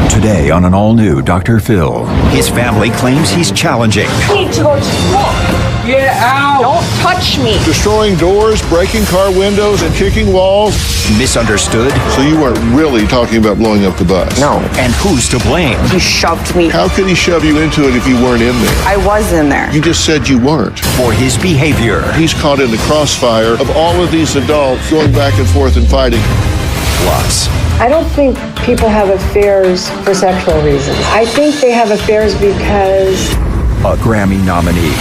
Today on an all-new Dr. Phil. His family claims he's challenging. I need to go to school. Get out! Don't touch me. Destroying doors, breaking car windows, and kicking walls. Misunderstood. So you weren't really talking about blowing up the bus? No. And who's to blame? He shoved me. How could he shove you into it if you weren't in there? I was in there. You just said you weren't. For his behavior. He's caught in the crossfire of all of these adults going back and forth and fighting. Plus, I don't think people have affairs for sexual reasons. I think they have affairs because A Grammy nominee.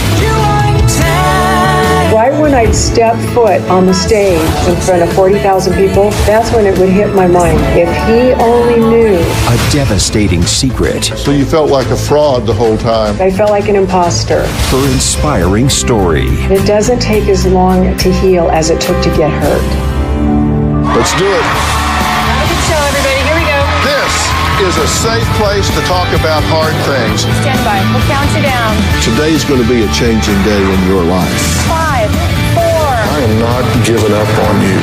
right when I'd step foot on the stage in front of 40,000 people, that's when it would hit my mind. If he only knew. A devastating secret. So you felt like a fraud the whole time. I felt like an imposter. Her inspiring story. It doesn't take as long to heal as it took to get hurt. Let's do it. Have a good show, everybody. Here we go. This is a safe place to talk about hard things. Stand by. We'll count you down. Today's going to be a changing day in your life. 5, 4. I am not giving up on you.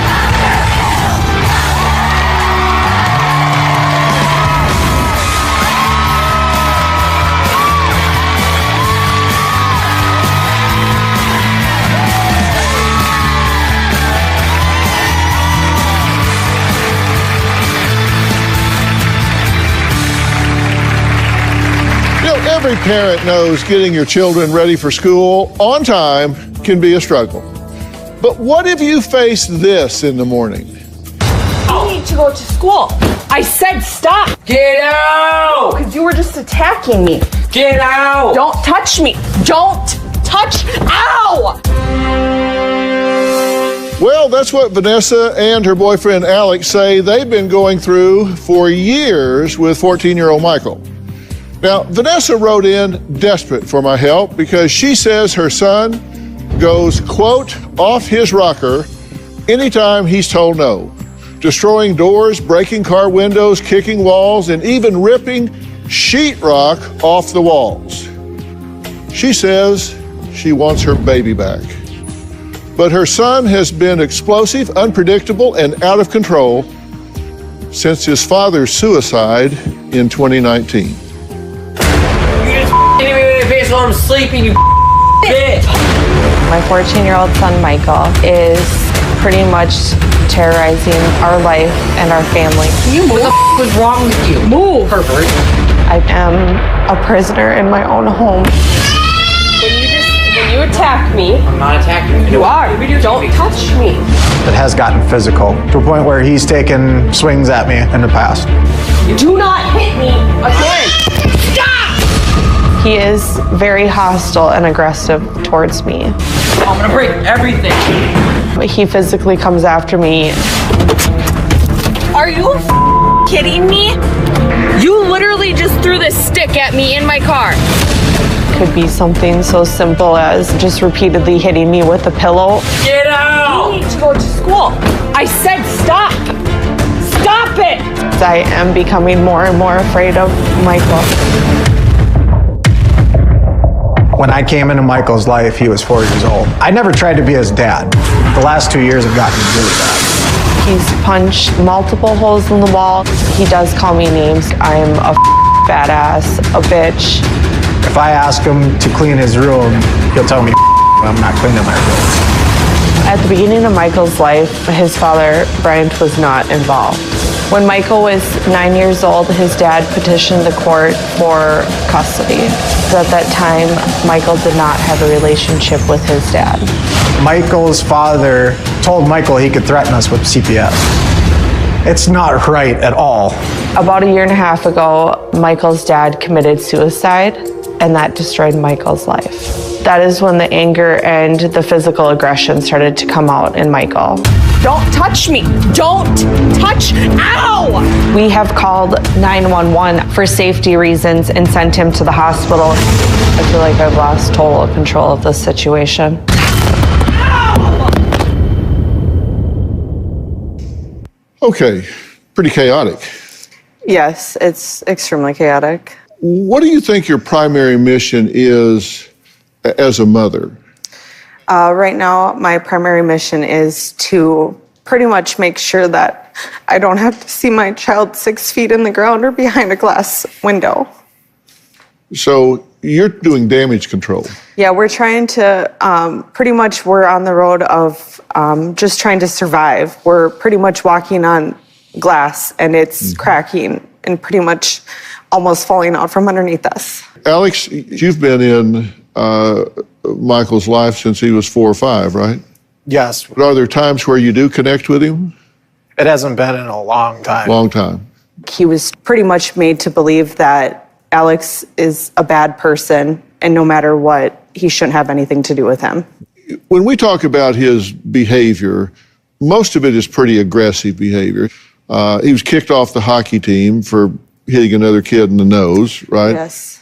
Every parent knows getting your children ready for school on time can be a struggle. But what if you face this in the morning? I need to go to school. I said stop. Get out! Because you were just attacking me. Get out! Don't touch me. Don't touch. Ow! Well, that's what Vanessa and her boyfriend Alex say they've been going through for years with 14-year-old Michael. Now, Vanessa wrote in desperate for my help because she says her son goes, quote, off his rocker anytime he's told no, destroying doors, breaking car windows, kicking walls, and even ripping sheetrock off the walls. She says she wants her baby back. But her son has been explosive, unpredictable, and out of control since his father's suicide in 2019. Hit me in the face while I'm sleeping, you bitch! My 14-year-old son, Michael, is pretty much terrorizing our life and our family. You move. What the was wrong with you? Move, pervert. I am a prisoner in my own home. When you attack me, I'm not attacking you. you are. Don't touch me. It has gotten physical to a point where he's taken swings at me in the past. Do not hit me again. Stop! He is very hostile and aggressive towards me. I'm gonna break everything. He physically comes after me. Are you kidding me? You literally just threw this stick at me in my car. Could be something so simple as just repeatedly hitting me with a pillow. Get out! I need to go to school. I said stop. Stop it. I am becoming more and more afraid of Michael. When I came into Michael's life, he was 4 years old. I never tried to be his dad. The last 2 years have gotten really bad. He's punched multiple holes in the wall. He does call me names. I'm a fat ass, a bitch. If I ask him to clean his room, he'll tell me I'm not cleaning my room. At the beginning of Michael's life, his father, Bryant, was not involved. When Michael was 9 years old, his dad petitioned the court for custody. At that time, Michael did not have a relationship with his dad. Michael's father told Michael he could threaten us with CPS. It's not right at all. About 1.5 years ago, Michael's dad committed suicide, and that destroyed Michael's life. That is when the anger and the physical aggression started to come out in Michael. Don't touch me. Don't touch. Ow! We have called 911 for safety reasons and sent him to the hospital. I feel like I've lost total control of this situation. Okay, pretty chaotic. Yes, it's extremely chaotic. What do you think your primary mission is as a mother? Right now, my primary mission is to pretty much makes sure that I don't have to see my child 6 feet in the ground or behind a glass window. So you're doing damage control. Yeah, we're trying to, we're on the road of just trying to survive. We're pretty much walking on glass and it's cracking and pretty much almost falling out from underneath us. Alex, you've been in Michael's life since he was 4 or 5, right? Yes. But are there times where you do connect with him? It hasn't been in a long time. Long time. He was pretty much made to believe that Alex is a bad person and no matter what, he shouldn't have anything to do with him. When we talk about his behavior, most of it is pretty aggressive behavior. He was kicked off the hockey team for hitting another kid in the nose, right? Yes.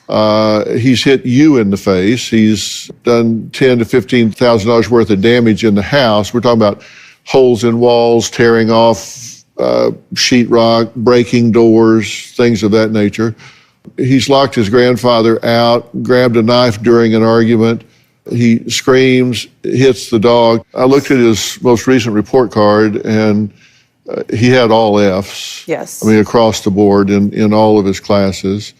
He's hit you in the face. He's done $10,000 to $15,000 worth of damage in the house. We're talking about holes in walls, tearing off sheetrock, breaking doors, things of that nature. He's locked his grandfather out, grabbed a knife during an argument. He screams, hits the dog. I looked at his most recent report card and he had all Fs. Yes. I mean, across the board in all of his classes.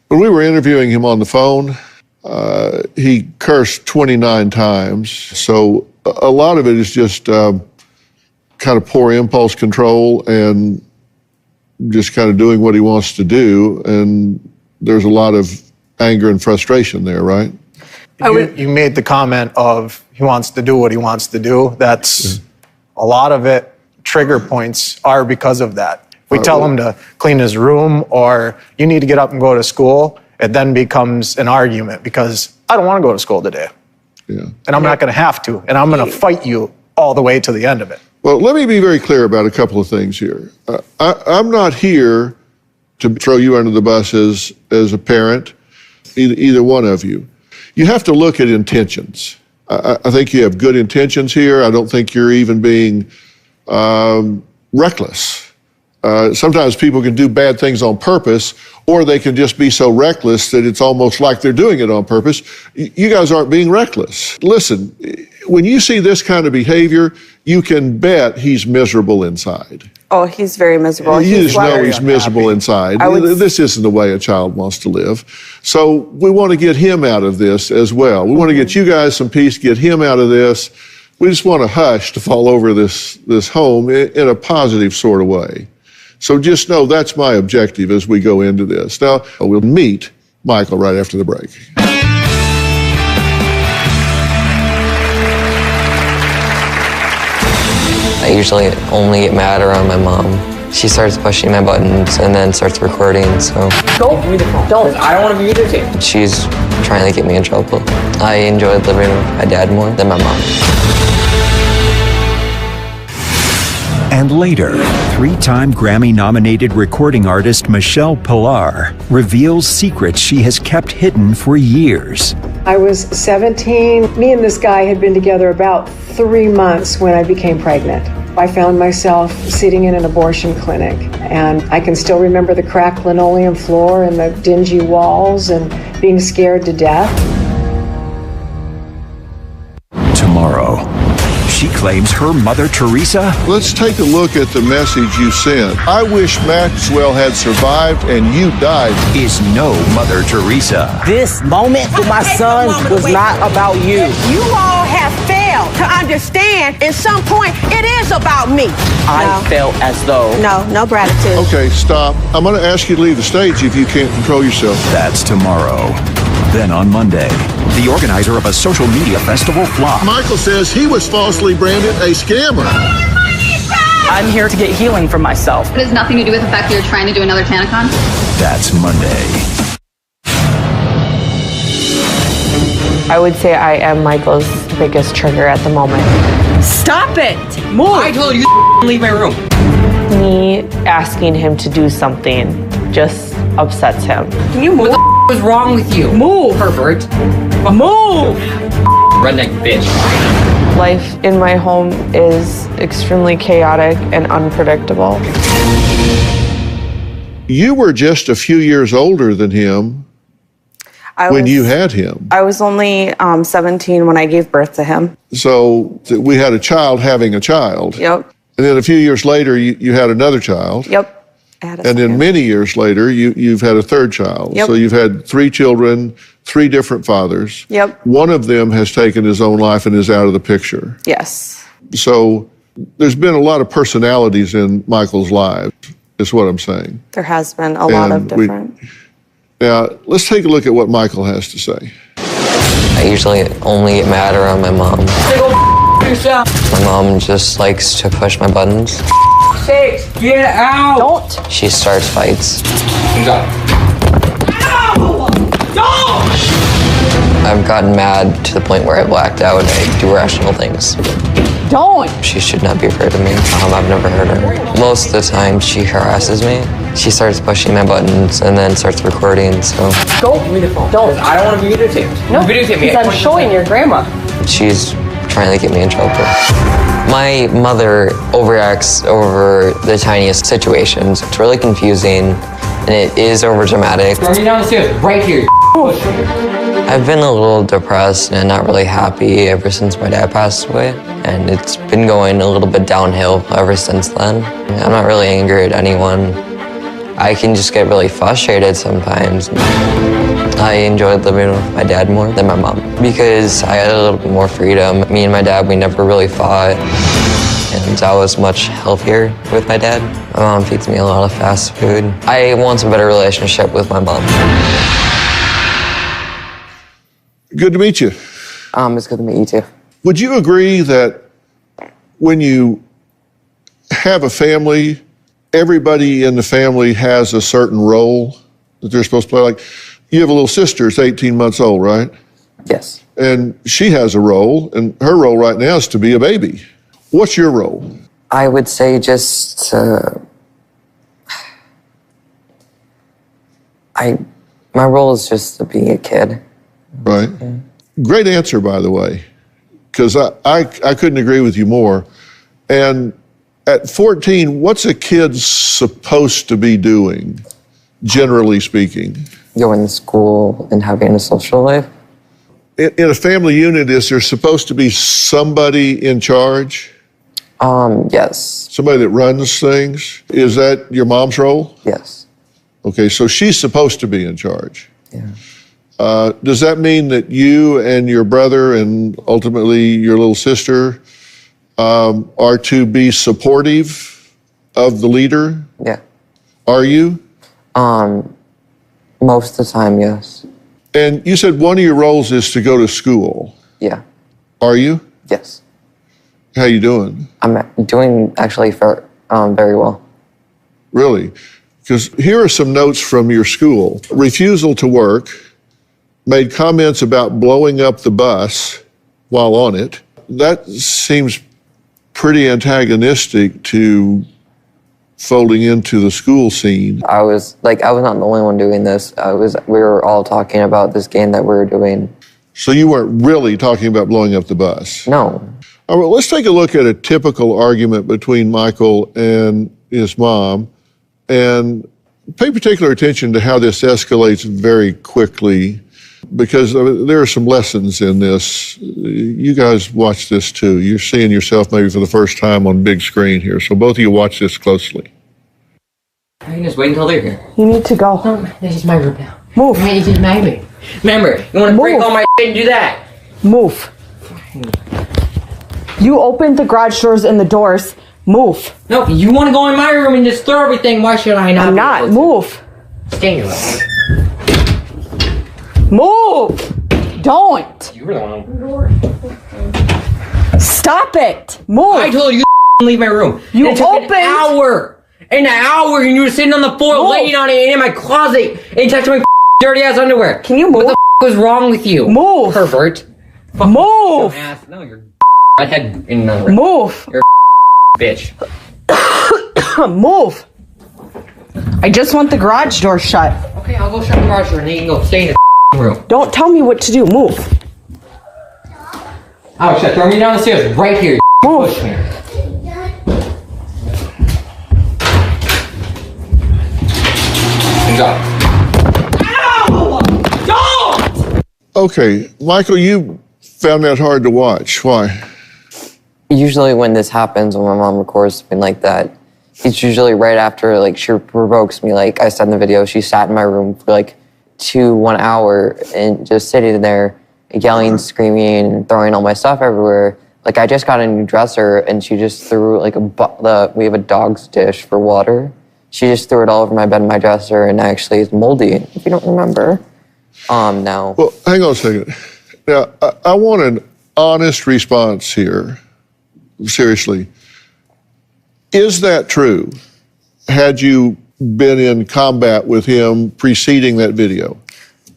When we were interviewing him on the phone, he cursed 29 times. So a lot of it is just kind of poor impulse control and just kind of doing what he wants to do. And there's a lot of anger and frustration there, right? You made the comment of he wants to do what he wants to do. That's a lot of it. Trigger points are because of that. We tell him to clean his room or you need to get up and go to school. It then becomes an argument because I don't want to go to school today. Yeah. And I'm not going to have to. And I'm going to fight you all the way to the end of it. Well, let me be very clear about a couple of things here. I'm not here to throw you under the bus as a parent, either one of you. You have to look at intentions. I think you have good intentions here. I don't think you're even being reckless. Sometimes people can do bad things on purpose, or they can just be so reckless that it's almost like they're doing it on purpose. You guys aren't being reckless. Listen, when you see this kind of behavior, you can bet he's miserable inside. Oh, he's very miserable. You just know he's miserable inside. This isn't the way a child wants to live. So we want to get him out of this as well. We want to get you guys some peace, get him out of this. We just want a hush to fall over this home in a positive sort of way. So just know that's my objective as we go into this. Now, we'll meet Michael right after the break. I usually only get mad around my mom. She starts pushing my buttons and then starts recording, so. Don't give me the phone. Don't. I don't want to be irritated. She's trying to get me in trouble. I enjoyed living with my dad more than my mom. And later, 3-time Grammy-nominated recording artist Michelle Pilar reveals secrets she has kept hidden for years. I was 17. Me and this guy had been together about 3 months when I became pregnant. I found myself sitting in an abortion clinic, and I can still remember the cracked linoleum floor and the dingy walls and being scared to death. Tomorrow, she claims her Mother Teresa. Let's take a look at the message you sent. I wish Maxwell had survived and you died. Is no Mother Teresa. This moment with my son was not about you. You all have failed to understand at some point it is about me. I felt as though... No gratitude. Okay, stop. I'm going to ask you to leave the stage if you can't control yourself. That's tomorrow. Then on Monday, the organizer of a social media festival flopped. Michael says he was falsely branded a scammer. I'm here to get healing for myself. It has nothing to do with the fact that you're trying to do another TanaCon? That's Monday. I would say I am Michael's biggest trigger at the moment. Stop it! Move! I told you to leave my room. Me asking him to do something just upsets him. Can you move? What the was wrong with you? Move! Pervert. Move! Redneck bitch. Life in my home is extremely chaotic and unpredictable. You were just a few years older than him when you had him. I was only 17 when I gave birth to him. So we had a child having a child. Yep. And then a few years later, you had another child. Yep. I had a And then second. many years later, you've had a third child. Yep. So you've had 3 children, 3 different fathers. Yep. One of them has taken his own life and is out of the picture. Yes. So there's been a lot of personalities in Michael's life, is what I'm saying. There has been a lot of And we- different. Now, let's take a look at what Michael has to say. I usually only get mad around my mom. My mom just likes to push my buttons. Sakes, get out! Don't. She starts fights. Go. I've gotten mad to the point where I blacked out and I do irrational things. Don't. She should not be afraid of me. I've never hurt her. Most of the time, she harasses me. She starts pushing my buttons and then starts recording, so Don't. Give me the phone. Don't. I don't want to be videotaped. No, Videotape me. because I'm showing your grandma. she's trying to get me in trouble. My mother overreacts over the tiniest situations. It's really confusing, and it is overdramatic. Throw me down the stairs, right here. I've been a little depressed and not really happy ever since my dad passed away, and it's been going a little bit downhill ever since then. I'm not really angry at anyone. I can just get really frustrated sometimes. I enjoyed living with my dad more than my mom because I had a little bit more freedom. Me and my dad, we never really fought, and I was much healthier with my dad. My mom feeds me a lot of fast food. I want a better relationship with my mom. Good to meet you. It's good to meet you too. Would you agree that when you have a family, everybody in the family has a certain role that they're supposed to play? Like, you have a little sister, it's 18 months old, right? Yes. And she has a role, and her role right now is to be a baby. What's your role? I would say just my role is just to be a kid. Right. Great answer, by the way, because I couldn't agree with you more. And at 14, what's a kid supposed to be doing, generally speaking? Going to school and having a social life. In a family unit, is there supposed to be somebody in charge? Yes. Somebody that runs things? Is that your mom's role? Yes. Okay, so she's supposed to be in charge. Yeah. Does that mean that you and your brother and ultimately your little sister are to be supportive of the leader? Yeah. Are you? Most of the time, yes. And you said one of your roles is to go to school. Yeah. Are you? Yes. How you doing? I'm doing actually very well. Really? Because here are some notes from your school. Refusal to work, made comments about blowing up the bus while on it. That seems pretty antagonistic to folding into the school scene. I was not the only one doing this. We were all talking about this game that we were doing. So you weren't really talking about blowing up the bus? No. All right, let's take a look at a typical argument between Michael and his mom, and pay particular attention to how this escalates very quickly, because there are some lessons in this. You guys watch this too. You're seeing yourself maybe for the first time on big screen here, so both of you watch this closely. I can just wait until they're here. You need to go. No, this is my room now. Move. This is my room. Remember, you want to break all my shit and do that. Move. You opened the garage doors and the doors. Move. No, if you want to go in my room and just throw everything, why should I not? I'm not. Move. Stay in your room. Move. Don't. You were the one who opened the door. Stop it. Move. I told you to leave my room. You it took opened. an hour. An hour, and you were sitting on the floor, Move. laying on it, and in my closet, and touching my dirty ass underwear. Can you move? What the was wrong with you? Move. Pervert. Move. Ass. No, you're redhead in another. Move. You're bitch. Move. I just want the garage door shut. Okay, I'll go shut the garage door, and then you can go stay in the room. Don't tell me what to do. Move. Oh shit! Throw me down the stairs right here. Move. Push me. Go. Ow! Don't! Okay, Michael, you found that hard to watch. Why? Usually when this happens, when my mom records something like that, it's usually right after, like, she provokes me. Like I said in the video, she sat in my room for like 1 hour and just sitting there yelling, screaming, throwing all my stuff everywhere. Like, I just got a new dresser and she just threw like we have a dog's dish for water. She just threw it all over my bed and my dresser, and actually it's moldy, if you don't remember. Now. Well, hang on a second. Now, I want an honest response here. Seriously. Is that true? Had you been in combat with him preceding that video?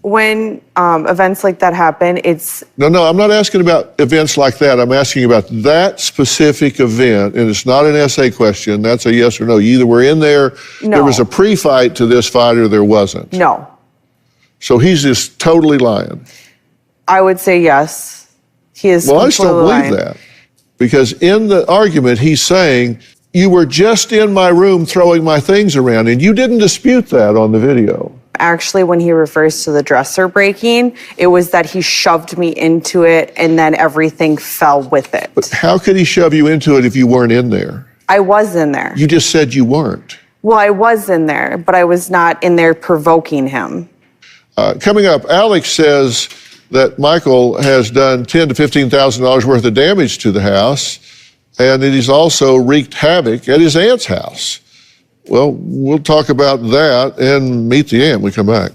When events like that happen, it's... No, I'm not asking about events like that. I'm asking about that specific event, and it's not an essay question. That's a yes or no. You either were in there, there was a pre-fight to this fight, or there wasn't. No. So he's just totally lying. I would say yes. He is Well, I just don't lying. believe that. Because in the argument, he's saying, you were just in my room throwing my things around, and you didn't dispute that on the video. Actually, when he refers to the dresser breaking, it was that he shoved me into it and then everything fell with it. But how could he shove you into it if you weren't in there? I was in there. You just said you weren't. Well, I was in there, but I was not in there provoking him. Coming up, Alex says that Michael has done $10,000 to $15,000 worth of damage to the house, and that he's also wreaked havoc at his aunt's house. Well, we'll talk about that and meet the aunt when we come back.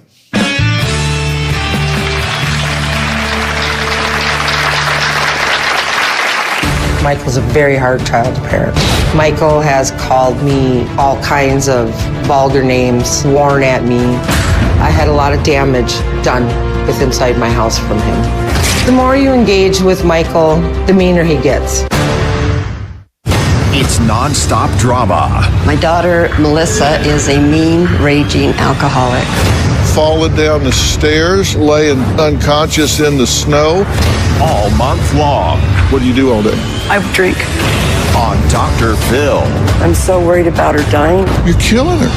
Michael's a very hard child to parent. Michael has called me all kinds of vulgar names, sworn at me. I had a lot of damage done with inside my house from him. The more you engage with Michael, the meaner he gets. It's nonstop drama. My daughter, Melissa, is a mean, raging alcoholic. Falling down the stairs, laying unconscious in the snow. All month long. What do you do all day? I drink. On Dr. Phil. I'm so worried about her dying. You're killing her.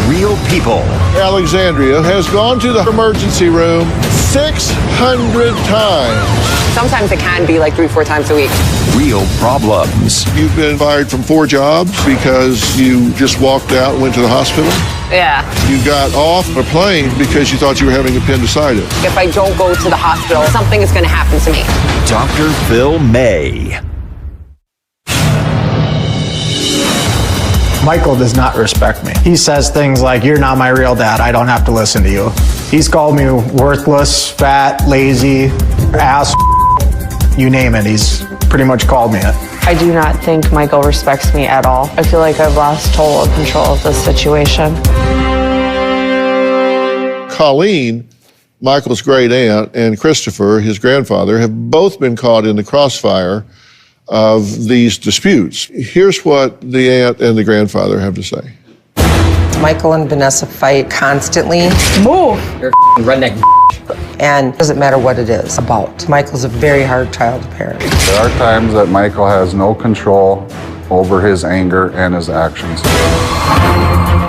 Real people. Alexandria has gone to the emergency room 600 times. Sometimes it can be like 3-4 times a week. Real problems. You've been fired from 4 jobs because you just walked out and went to the hospital? Yeah. You got off a plane because you thought you were having appendicitis. If I don't go to the hospital, something is going to happen to me. Dr. Phil May. Michael does not respect me. He says things like, you're not my real dad, I don't have to listen to you. He's called me worthless, fat, lazy, ass, you name it. He's pretty much called me it. I do not think Michael respects me at all. I feel like I've lost total control of this situation. Colleen, Michael's great aunt, and Christopher, his grandfather, have both been caught in the crossfire of these disputes. Here's what the aunt and the grandfather have to say. Michael and Vanessa fight constantly. Move! You're a redneck. And it doesn't matter what it is about. Michael's a very hard child to parent. There are times that Michael has no control over his anger and his actions.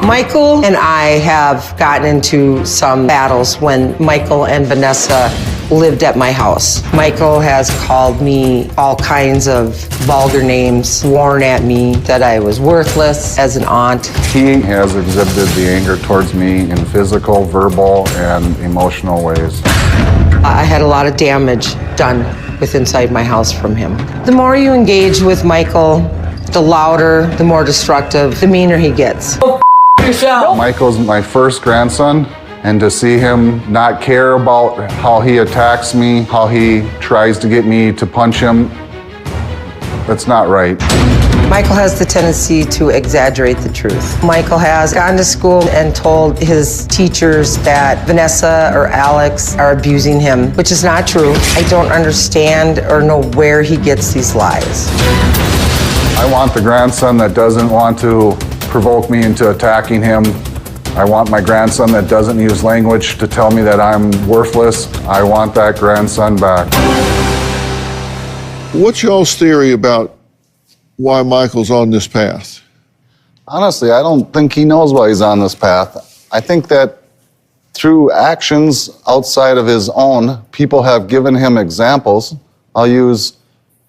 Michael and I have gotten into some battles when Michael and Vanessa lived at my house. Michael has called me all kinds of vulgar names, sworn at me that I was worthless as an aunt. He has exhibited the anger towards me in physical, verbal, and emotional ways. I had a lot of damage done with inside my house from him. The more you engage with Michael, the louder, the more destructive, the meaner he gets. Michael's my first grandson, and to see him not care about how he attacks me, how he tries to get me to punch him, that's not right. Michael has the tendency to exaggerate the truth. Michael has gone to school and told his teachers that Vanessa or Alex are abusing him, which is not true. I don't understand or know where he gets these lies. I want the grandson that doesn't want to provoke me into attacking him. I want my grandson that doesn't use language to tell me that I'm worthless. I want that grandson back. What's y'all's theory about why Michael's on this path? Honestly, I don't think he knows why he's on this path. I think that through actions outside of his own, people have given him examples. I'll use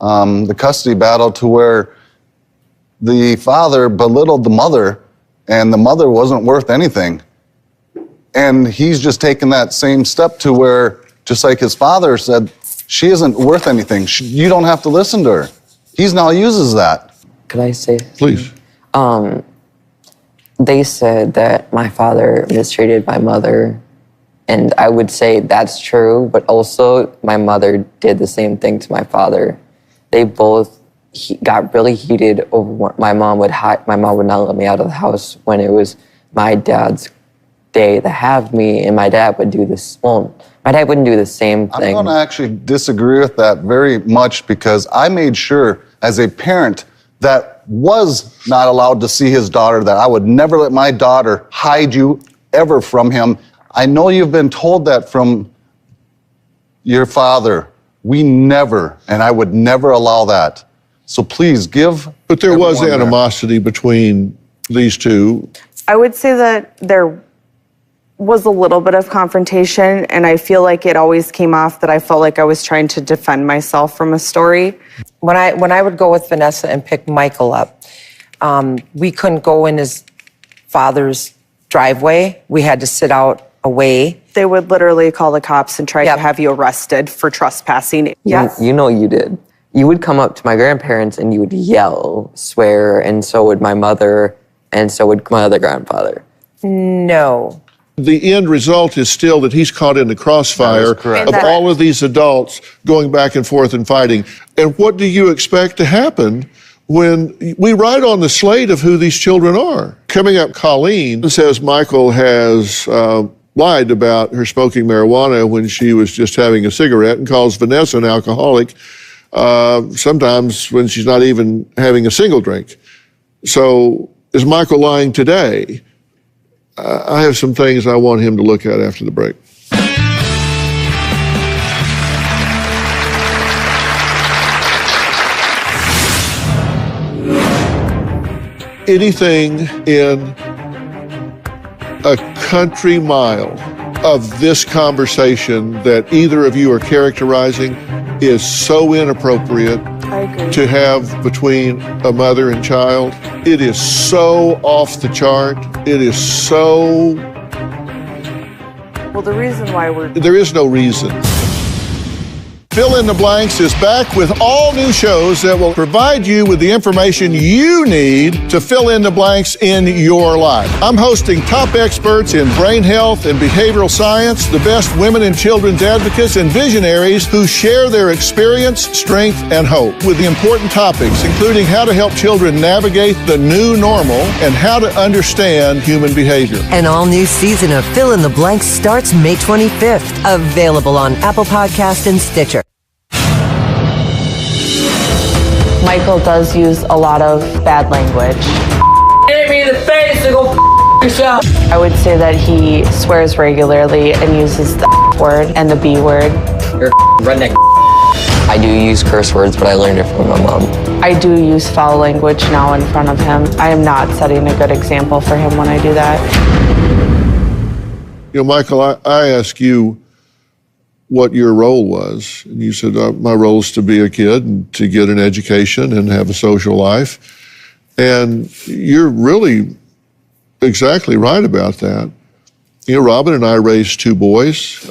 the custody battle to where the father belittled the mother and the mother wasn't worth anything. And he's just taken that same step to where, just like his father said, she isn't worth anything. You don't have to listen to her. He's now uses that. Could I say? Please. They said that my father mistreated my mother, and I would say that's true, but also my mother did the same thing to my father. They both got really heated over what my mom would not let me out of the house when it was my dad's day to have me, and my dad would do this. Well, my dad wouldn't do the same thing. I'm going to actually disagree with that very much because I made sure as a parent that was not allowed to see his daughter that I would never let my daughter hide you ever from him. I know you've been told that from your father. We never, and I would never allow that. So please give. But there was animosity between these two. I would say that there was a little bit of confrontation, and I feel like it always came off that I felt like I was trying to defend myself from a story. When I would go with Vanessa and pick Michael up, we couldn't go in his father's driveway. We had to sit out away. They would literally call the cops and try to have you arrested for trespassing. Yes. You know you did. You would come up to my grandparents and you would yell, swear, and so would my mother, and so would my other grandfather. No. The end result is still that he's caught in the crossfire of all of these adults going back and forth and fighting. And what do you expect to happen when we write on the slate of who these children are? Coming up, Colleen says Michael has lied about her smoking marijuana when she was just having a cigarette and calls Vanessa an alcoholic sometimes when she's not even having a single drink. So is Michael lying today? I have some things I want him to look at after the break. Anything in a country mile of this conversation that either of you are characterizing is so inappropriate to have between a mother and child. It is so off the chart. It is so... Well, the reason why there is no reason. Fill in the Blanks is back with all new shows that will provide you with the information you need to fill in the blanks in your life. I'm hosting top experts in brain health and behavioral science, the best women and children's advocates and visionaries who share their experience, strength, and hope with the important topics, including how to help children navigate the new normal and how to understand human behavior. An all-new season of Fill in the Blanks starts May 25th. Available on Apple Podcast and Stitcher. Michael does use a lot of bad language. Hit me in the face and go yourself. I would say that he swears regularly and uses the word and the B word. You're redneck. I do use curse words, but I learned it from my mom. I do use foul language now in front of him. I am not setting a good example for him when I do that. You know, Michael, I asked you what your role was. And you said, my role is to be a kid and to get an education and have a social life. And you're really exactly right about that. You know, Robin and I raised two boys,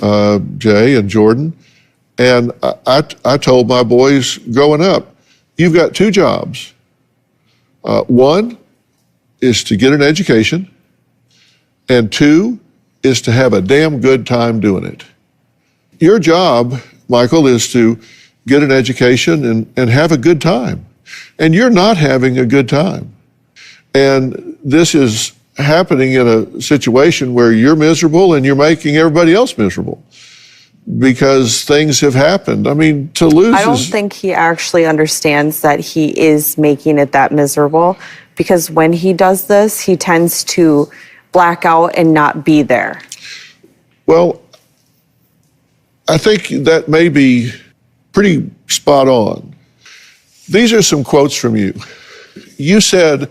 Jay and Jordan. And I told my boys growing up, you've got two jobs. One is to get an education, and two is to have a damn good time doing it. Your job, Michael, is to get an education and have a good time. And you're not having a good time. And this is happening in a situation where you're miserable and you're making everybody else miserable because things have happened. I mean, to lose I don't think he actually understands that he is making it that miserable, because when he does this, he tends to black out and not be there. Well, I think that may be pretty spot on. These are some quotes from you. You said,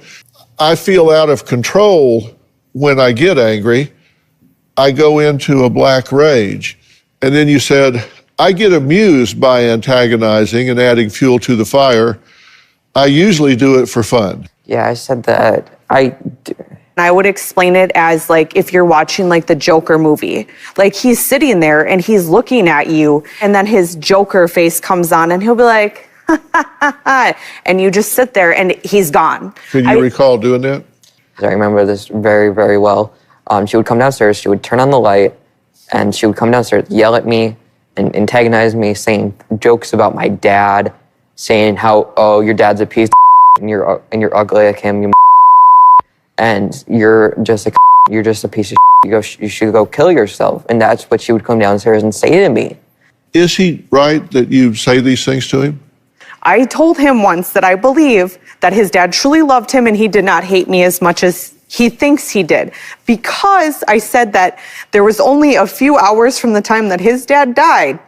I feel out of control when I get angry. I go into a black rage. And then you said, I get amused by antagonizing and adding fuel to the fire. I usually do it for fun. Yeah, I said that. I would explain it as like if you're watching like the Joker movie, like he's sitting there and he's looking at you and then his Joker face comes on and he'll be like, ha, ha, ha, ha, and you just sit there and he's gone. Can you recall doing that? I remember this very, very well. She would come downstairs, she would turn on the light, and she would come downstairs, yell at me and antagonize me, saying jokes about my dad, saying how, oh, your dad's a piece of and you're ugly like him, and you're just a piece of you should go kill yourself. And that's what she would come downstairs and say to me. Is he right that you say these things to him? I told him once that I believe that his dad truly loved him and he did not hate me as much as he thinks he did. Because I said that there was only a few hours from the time that his dad died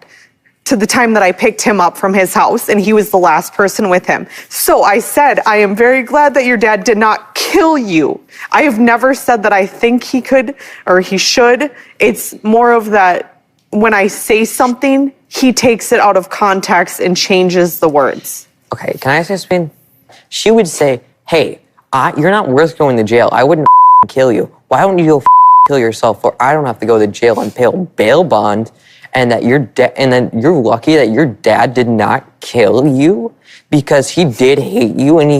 to the time that I picked him up from his house and he was the last person with him. So I said, I am very glad that your dad did not kill you. I have never said that I think he could or he should. It's more of that when I say something, he takes it out of context and changes the words. Okay, can I say something? She would say, hey, you're not worth going to jail. I wouldn't kill you. Why don't you go kill yourself, or I don't have to go to jail and pay a bail bond, and that and then you're lucky that your dad did not kill you, because he did hate you and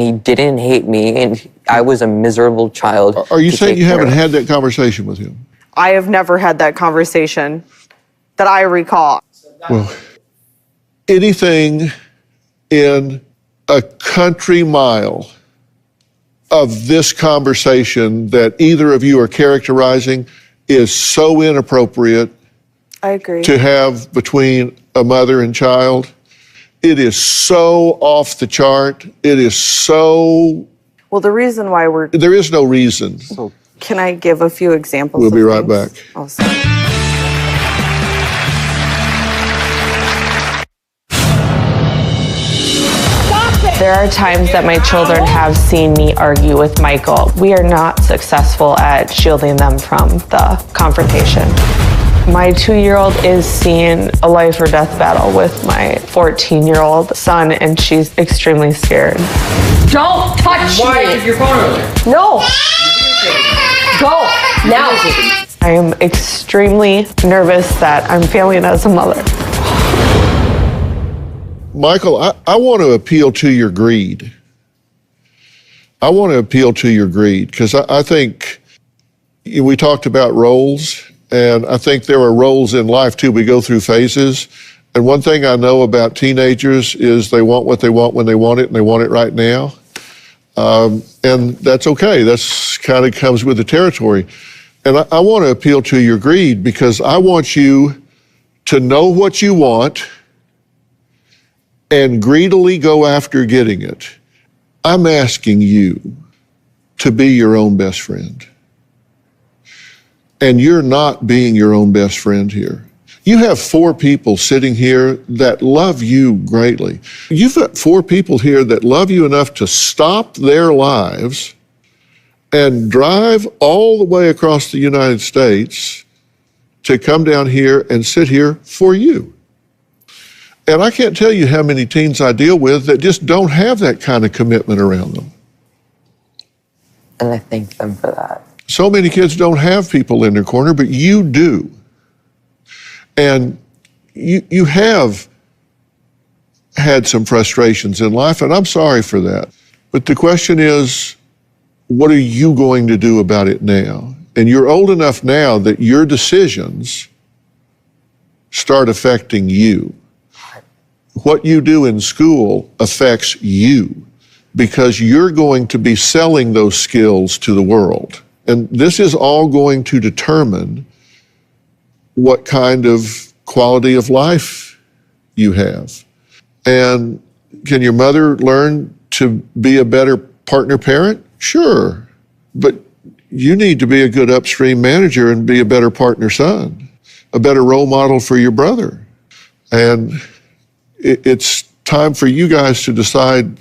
he didn't hate me, and I was a miserable child. Are you saying you haven't had that conversation with him? I have never had that conversation that I recall. Well, anything in a country mile of this conversation that either of you are characterizing is so inappropriate. I agree. To have between a mother and child. It is so off the chart. It is so... Well, the reason why there is no reason. Can I give a few examples? We'll be right back. Awesome. There are times that my children have seen me argue with Michael. We are not successful at shielding them from the confrontation. My 2-year-old is seeing a life or death battle with my 14-year-old son, and she's extremely scared. Don't touch me! Why is your phone over? No! Go! Now! I am extremely nervous that I'm failing as a mother. Michael, I want to appeal to your greed. I want to appeal to your greed because I think we talked about roles, and I think there are roles in life too. We go through phases. And one thing I know about teenagers is they want what they want when they want it, and they want it right now. And that's okay. That's kind of comes with the territory. And I want to appeal to your greed because I want you to know what you want and greedily go after getting it. I'm asking you to be your own best friend. And you're not being your own best friend here. You have 4 people sitting here that love you greatly. You've got 4 people here that love you enough to stop their lives and drive all the way across the United States to come down here and sit here for you. And I can't tell you how many teens I deal with that just don't have that kind of commitment around them. And I thank them for that. So many kids don't have people in their corner, but you do. And you have had some frustrations in life, and I'm sorry for that. But the question is, what are you going to do about it now? And you're old enough now that your decisions start affecting you. What you do in school affects you because you're going to be selling those skills to the world. And this is all going to determine what kind of quality of life you have. And can your mother learn to be a better partner parent? Sure. But you need to be a good upstream manager and be a better partner son, a better role model for your brother. And it's time for you guys to decide,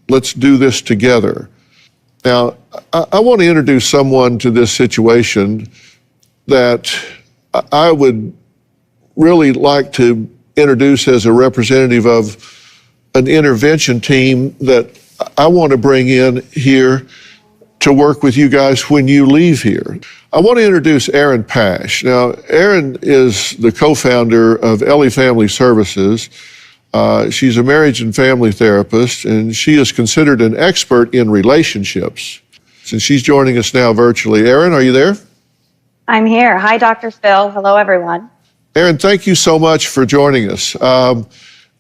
let's do this together. Now, I want to introduce someone to this situation that I would really like to introduce as a representative of an intervention team that I want to bring in here to work with you guys when you leave here. I want to introduce Erin Pash. Now, Erin is the co-founder of Ellie Family Services. She's a marriage and family therapist, and she is considered an expert in relationships. Since she's joining us now virtually. Erin, are you there? I'm here. Hi, Dr. Phil. Hello, everyone. Erin, thank you so much for joining us.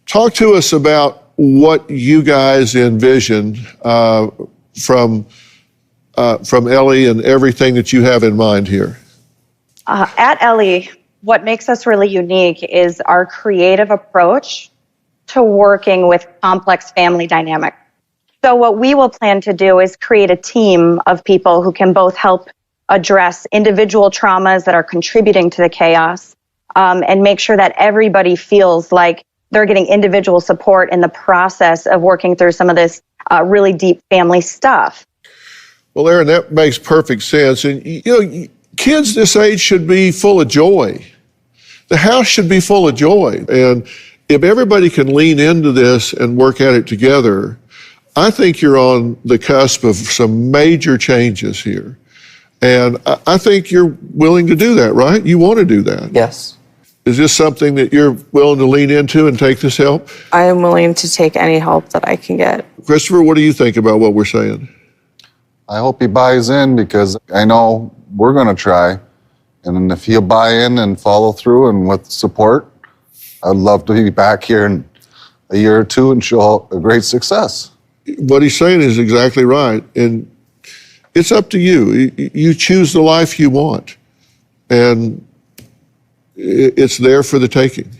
Talk to us about what you guys envision from Ellie and everything that you have in mind here. At Ellie, what makes us really unique is our creative approach to working with complex family dynamics. So what we will plan to do is create a team of people who can both help address individual traumas that are contributing to the chaos, and make sure that everybody feels like they're getting individual support in the process of working through some of this really deep family stuff. Well, Erin, that makes perfect sense. And, kids this age should be full of joy. The house should be full of joy. And if everybody can lean into this and work at it together, I think you're on the cusp of some major changes here. And I think you're willing to do that, right? You want to do that. Yes. Is this something that you're willing to lean into and take this help? I am willing to take any help that I can get. Christopher, what do you think about what we're saying? I hope he buys in, because I know we're going to try. And if he'll buy in and follow through and with support, I'd love to be back here in a year or two and show a great success. What he's saying is exactly right. And it's up to you. You choose the life you want. And it's there for the taking.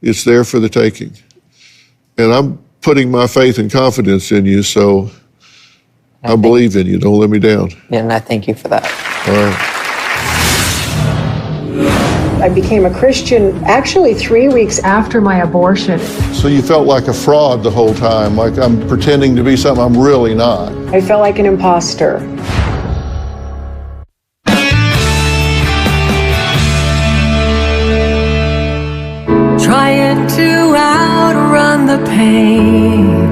It's there for the taking. And I'm putting my faith and confidence in you, so I believe in you. Don't let me down. Yeah, and I thank you for that. All right. I became a Christian actually 3 weeks after my abortion. So you felt like a fraud the whole time, like I'm pretending to be something I'm really not. I felt like an imposter. Trying to outrun the pain.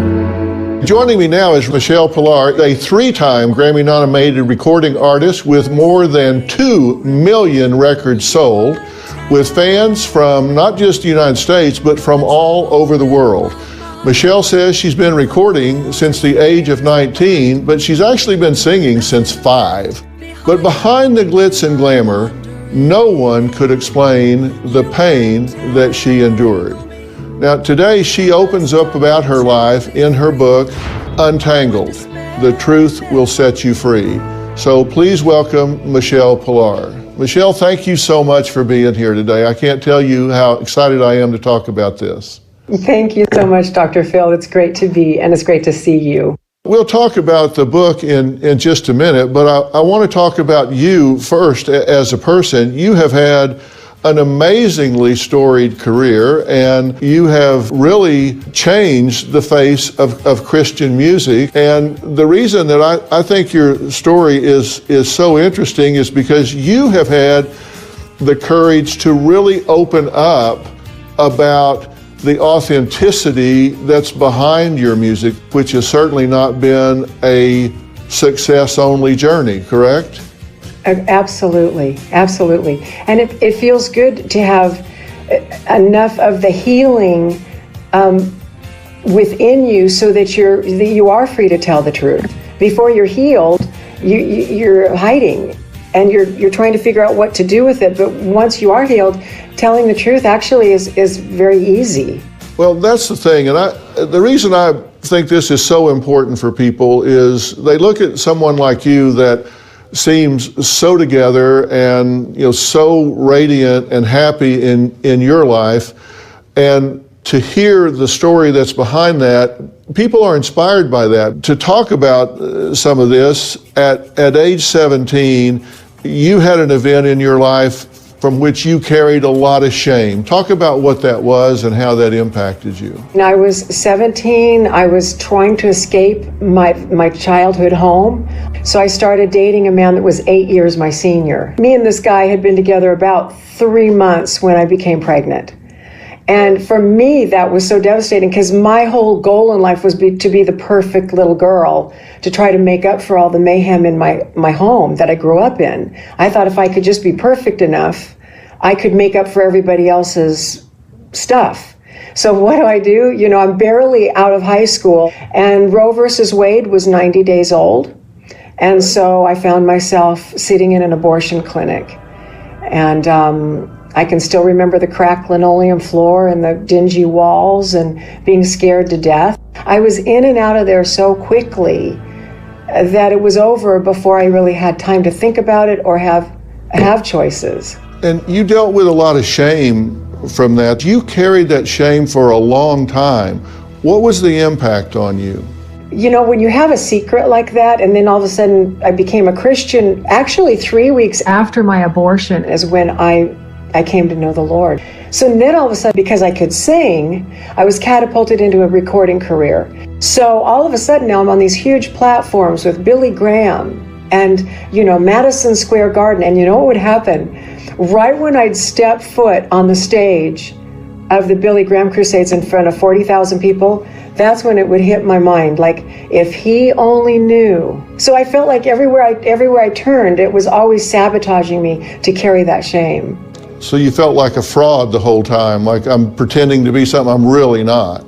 Joining me now is Michelle Pilar, a 3-time Grammy-nominated recording artist with more than 2 million records sold, with fans from not just the United States, but from all over the world. Michelle says she's been recording since the age of 19, but she's actually been singing since 5. But behind the glitz and glamour, no one could explain the pain that she endured. Now, today she opens up about her life in her book, Untangled. The Truth Will Set You Free. So please welcome Michelle Pilar. Michelle, thank you so much for being here today. I can't tell you how excited I am to talk about this. Thank you so much, Dr. Phil. It's great to be, and it's great to see you. We'll talk about the book in just a minute, but I want to talk about you first as a person. You have had an amazingly storied career, and you have really changed the face of Christian music. And the reason that I think your story is so interesting is because you have had the courage to really open up about the authenticity that's behind your music, which has certainly not been a success-only journey, correct? Absolutely, absolutely. And it feels good to have enough of the healing within you so that you are free to tell the truth. Before you're healed, you're hiding and you're trying to figure out what to do with it. But once you are healed, telling the truth actually is very easy. Well, that's the thing. And the reason I think this is so important for people is they look at someone like you that seems so together and so radiant and happy in your life, and to hear the story that's behind that, people are inspired by that. To talk about some of this, at age 17, you had an event in your life from which you carried a lot of shame. Talk about what that was and how that impacted you. When I was 17, I was trying to escape my childhood home. So I started dating a man that was 8 years my senior. Me and this guy had been together about 3 months when I became pregnant. And for me, that was so devastating because my whole goal in life was to be the perfect little girl, to try to make up for all the mayhem in my home that I grew up in. I thought if I could just be perfect enough, I could make up for everybody else's stuff. So what do? You know, I'm barely out of high school, and Roe versus Wade was 90 days old. And so I found myself sitting in an abortion clinic. And I can still remember the cracked linoleum floor and the dingy walls and being scared to death. I was in and out of there so quickly that it was over before I really had time to think about it or have choices. And you dealt with a lot of shame from that. You carried that shame for a long time. What was the impact on you? You know, when you have a secret like that, and then all of a sudden I became a Christian, actually 3 weeks after my abortion is when I came to know the Lord. So then all of a sudden, because I could sing, I was catapulted into a recording career. So all of a sudden now I'm on these huge platforms with Billy Graham and, you know, Madison Square Garden. And you know what would happen? Right when I'd step foot on the stage of the Billy Graham Crusades in front of 40,000 people, that's when it would hit my mind, like, if he only knew. So I felt like everywhere I turned, it was always sabotaging me to carry that shame. So you felt like a fraud the whole time, like I'm pretending to be something I'm really not.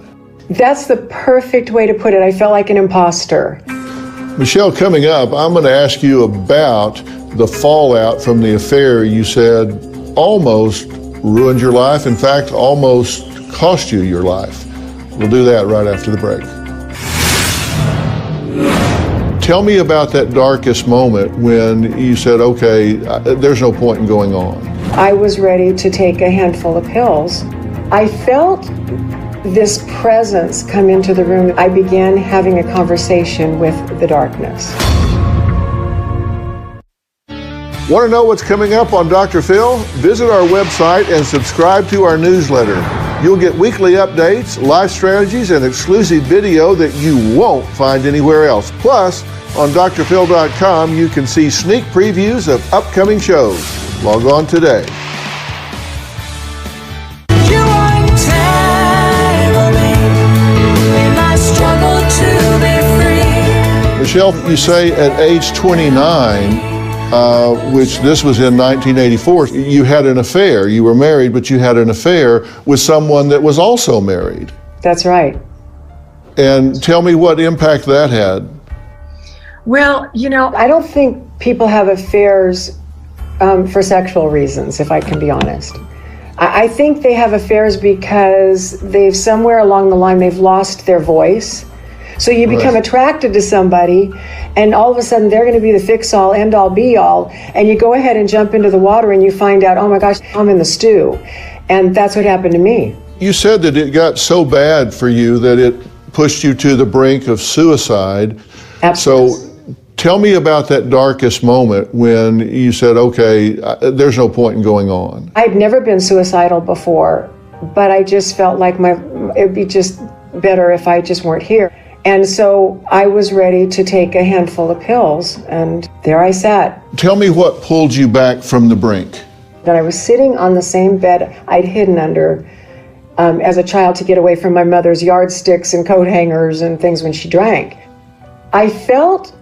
That's the perfect way to put it. I felt like an imposter. Michelle, coming up, I'm going to ask you about the fallout from the affair you said almost ruined your life, in fact, almost cost you your life. We'll do that right after the break. Tell me about that darkest moment when you said, okay, there's no point in going on. I was ready to take a handful of pills. I felt this presence come into the room. I began having a conversation with the darkness. Want to know what's coming up on Dr. Phil? Visit our website and subscribe to our newsletter. You'll get weekly updates, life strategies, and exclusive video that you won't find anywhere else. Plus, on drphil.com, you can see sneak previews of upcoming shows. Log on today. Michelle, you say at age 29, which this was in 1984, you had an affair. You were married, but you had an affair with someone that was also married. That's right. And tell me what impact that had. Well, you know, I don't think people have affairs for sexual reasons, if I can be honest. I think they have affairs because they've somewhere along the line, they've lost their voice. So you become attracted to somebody, and all of a sudden they're going to be the fix-all, end-all, be-all, and you go ahead and jump into the water and you find out, oh my gosh, I'm in the stew. And that's what happened to me. You said that it got so bad for you that it pushed you to the brink of suicide. Absolutely. So tell me about that darkest moment when you said, okay, there's no point in going on. I'd never been suicidal before, but I just felt like it'd be just better if I just weren't here. And so I was ready to take a handful of pills, and there I sat. Tell me what pulled you back from the brink. That I was sitting on the same bed I'd hidden under as a child to get away from my mother's yardsticks and coat hangers and things when she drank. I felt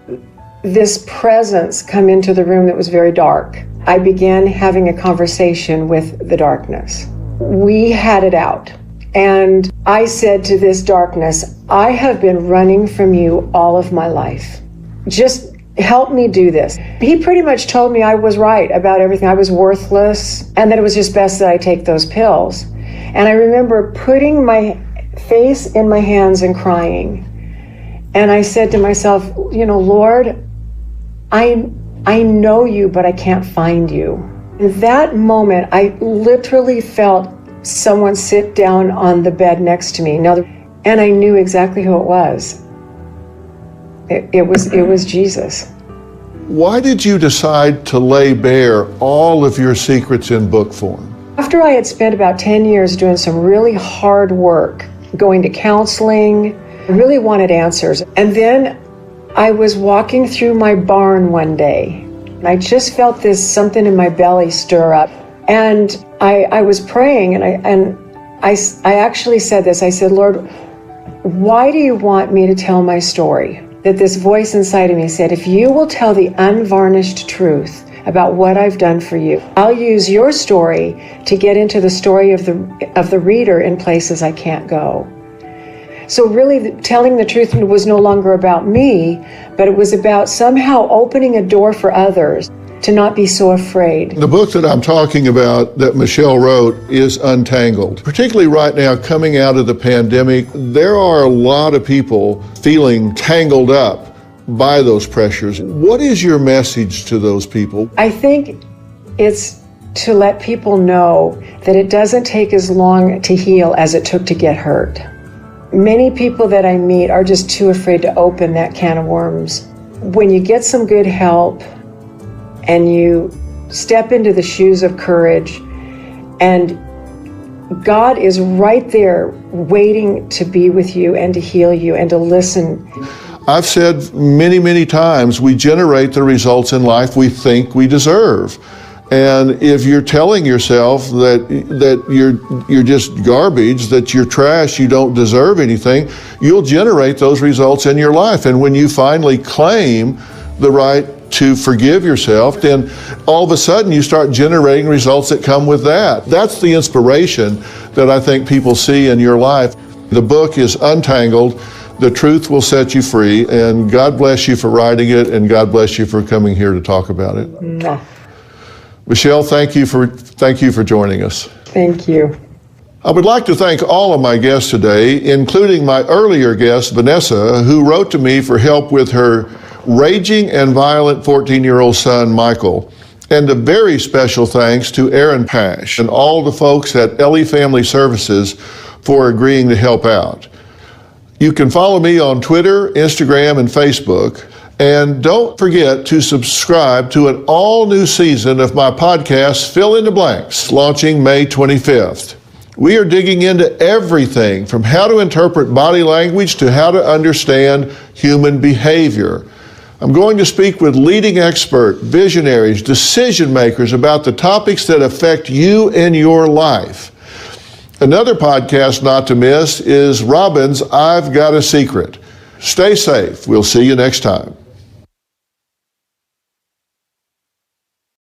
this presence come into the room that was very dark. I began having a conversation with the darkness. We had it out. And I said to this darkness, I have been running from you all of my life. Just help me do this. He pretty much told me I was right about everything. I was worthless, and that it was just best that I take those pills. And I remember putting my face in my hands and crying. And I said to myself, you know, Lord, I know you, but I can't find you. In that moment, I literally felt someone sit down on the bed next to me. And I knew exactly who it was. It was Jesus. Why did you decide to lay bare all of your secrets in book form? After I had spent about 10 years doing some really hard work, going to counseling, I really wanted answers. And then I was walking through my barn one day, and I just felt something in my belly stir up. And I was praying, and I actually said this. I said, Lord, why do you want me to tell my story? That this voice inside of me said, if you will tell the unvarnished truth about what I've done for you, I'll use your story to get into the story of the reader in places I can't go. So really, telling the truth was no longer about me, but it was about somehow opening a door for others to not be so afraid. The book that I'm talking about that Michelle wrote is Untangled. Particularly right now, coming out of the pandemic, there are a lot of people feeling tangled up by those pressures. What is your message to those people? I think it's to let people know that it doesn't take as long to heal as it took to get hurt. Many people that I meet are just too afraid to open that can of worms. When you get some good help and you step into the shoes of courage, and God is right there waiting to be with you and to heal you and to listen. I've said many, many times, we generate the results in life we think we deserve. And if you're telling yourself that you're just garbage, that you're trash, you don't deserve anything, you'll generate those results in your life. And when you finally claim the right to forgive yourself, then all of a sudden you start generating results that come with that. That's the inspiration that I think people see in your life. The book is Untangled. The truth will set you free, and God bless you for writing it, and God bless you for coming here to talk about it. Mwah. Michelle, thank you for joining us. Thank you. I would like to thank all of my guests today, including my earlier guest, Vanessa, who wrote to me for help with her raging and violent 14-year-old son, Michael. And a very special thanks to Aaron Pash and all the folks at Ellie Family Services for agreeing to help out. You can follow me on Twitter, Instagram, and Facebook. And don't forget to subscribe to an all-new season of my podcast, Fill in the Blanks, launching May 25th. We are digging into everything from how to interpret body language to how to understand human behavior. I'm going to speak with leading experts, visionaries, decision makers about the topics that affect you and your life. Another podcast not to miss is Robin's I've Got a Secret. Stay safe. We'll see you next time.